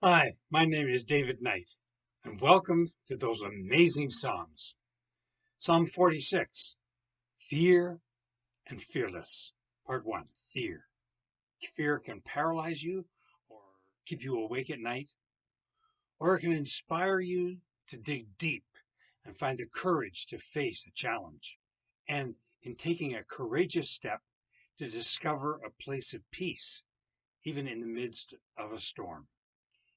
Hi, my name is David Knight, and welcome to those amazing Psalms. Psalm 46, Fear and Fearless, Part 1, Fear. Fear can paralyze you or keep you awake at night, or it can inspire you to dig deep and find the courage to face a challenge, and in taking a courageous step to discover a place of peace, even in the midst of a storm.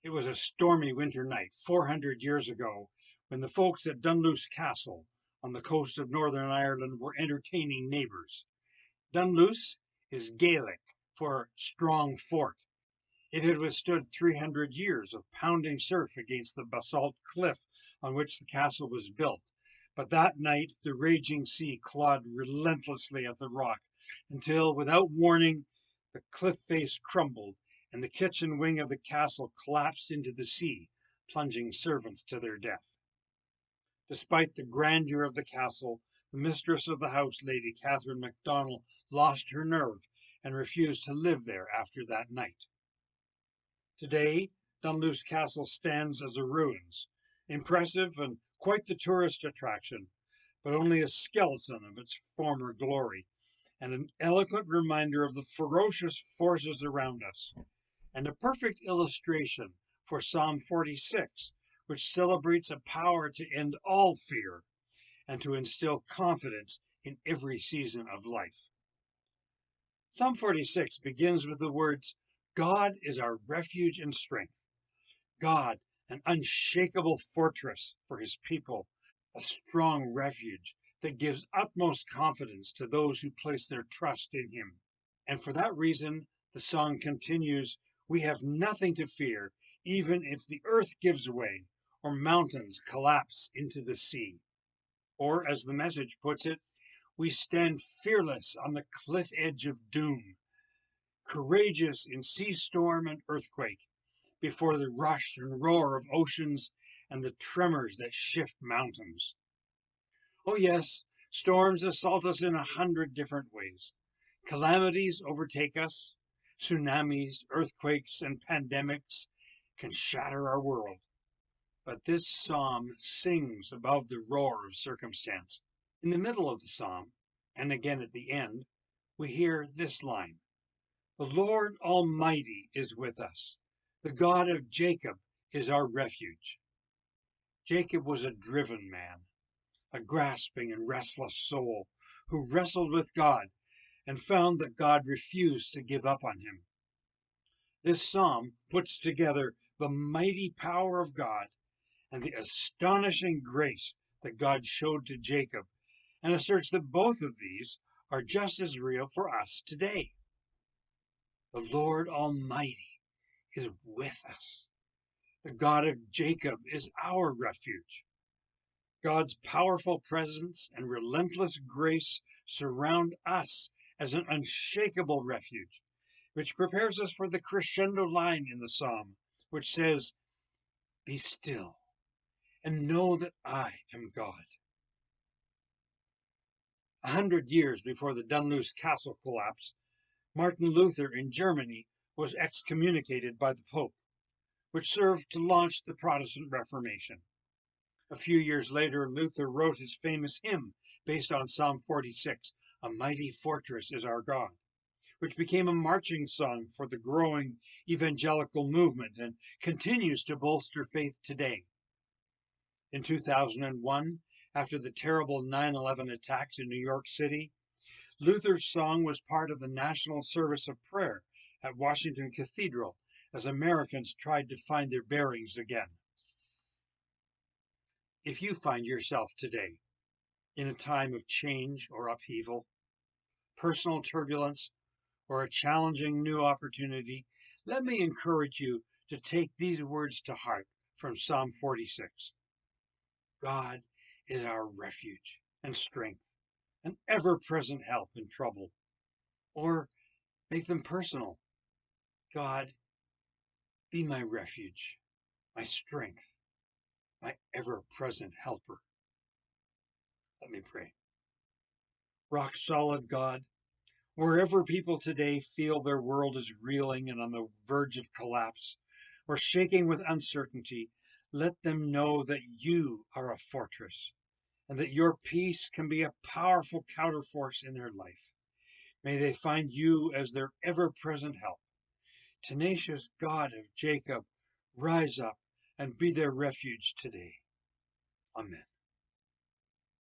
It was a stormy winter night 400 years ago when the folks at Dunluce Castle on the coast of Northern Ireland were entertaining neighbours. Dunluce is Gaelic for strong fort. It had withstood 300 years of pounding surf against the basalt cliff on which the castle was built. But that night the raging sea clawed relentlessly at the rock until, without warning, the cliff face crumbled and the kitchen wing of the castle collapsed into the sea, plunging servants to their death. Despite the grandeur of the castle, the mistress of the house, Lady Catherine MacDonald, lost her nerve and refused to live there after that night. Today, Dunluce Castle stands as a ruins, impressive and quite the tourist attraction, but only a skeleton of its former glory, and an eloquent reminder of the ferocious forces around us, and a perfect illustration for Psalm 46, which celebrates a power to end all fear and to instill confidence in every season of life. Psalm 46 begins with the words, God is our refuge and strength. God, an unshakable fortress for his people, a strong refuge that gives utmost confidence to those who place their trust in him. And for that reason, the song continues, we have nothing to fear, even if the earth gives way or mountains collapse into the sea. Or, as the message puts it, we stand fearless on the cliff edge of doom, courageous in sea storm and earthquake, before the rush and roar of oceans and the tremors that shift mountains. Oh, yes, storms assault us in 100 different ways. Calamities overtake us. Tsunamis, earthquakes, and pandemics can shatter our world. But this psalm sings above the roar of circumstance. In the middle of the psalm, and again at the end, we hear this line, the Lord Almighty is with us. The God of Jacob is our refuge. Jacob was a driven man, a grasping and restless soul who wrestled with God and found that God refused to give up on him. This psalm puts together the mighty power of God and the astonishing grace that God showed to Jacob, and asserts that both of these are just as real for us today. The Lord Almighty is with us. The God of Jacob is our refuge. God's powerful presence and relentless grace surround us as an unshakable refuge, which prepares us for the crescendo line in the psalm, which says, be still and know that I am God. 100 years before the Dunluce Castle collapse, Martin Luther in Germany was excommunicated by the Pope, which served to launch the Protestant Reformation. A few years later, Luther wrote his famous hymn based on Psalm 46, A Mighty Fortress is Our God, which became a marching song for the growing evangelical movement and continues to bolster faith today. In 2001, after the terrible 9/11 attacks in New York City, Luther's song was part of the national service of prayer at Washington Cathedral as Americans tried to find their bearings again. If you find yourself today in a time of change or upheaval, personal turbulence, or a challenging new opportunity, let me encourage you to take these words to heart from Psalm 46. God is our refuge and strength, an ever-present help in trouble. Or make them personal. God, be my refuge, my strength, my ever-present helper. Let me pray. Rock solid God, wherever people today feel their world is reeling and on the verge of collapse, or shaking with uncertainty, let them know that you are a fortress and that your peace can be a powerful counterforce in their life. May they find you as their ever-present help. Tenacious God of Jacob, rise up and be their refuge today. Amen.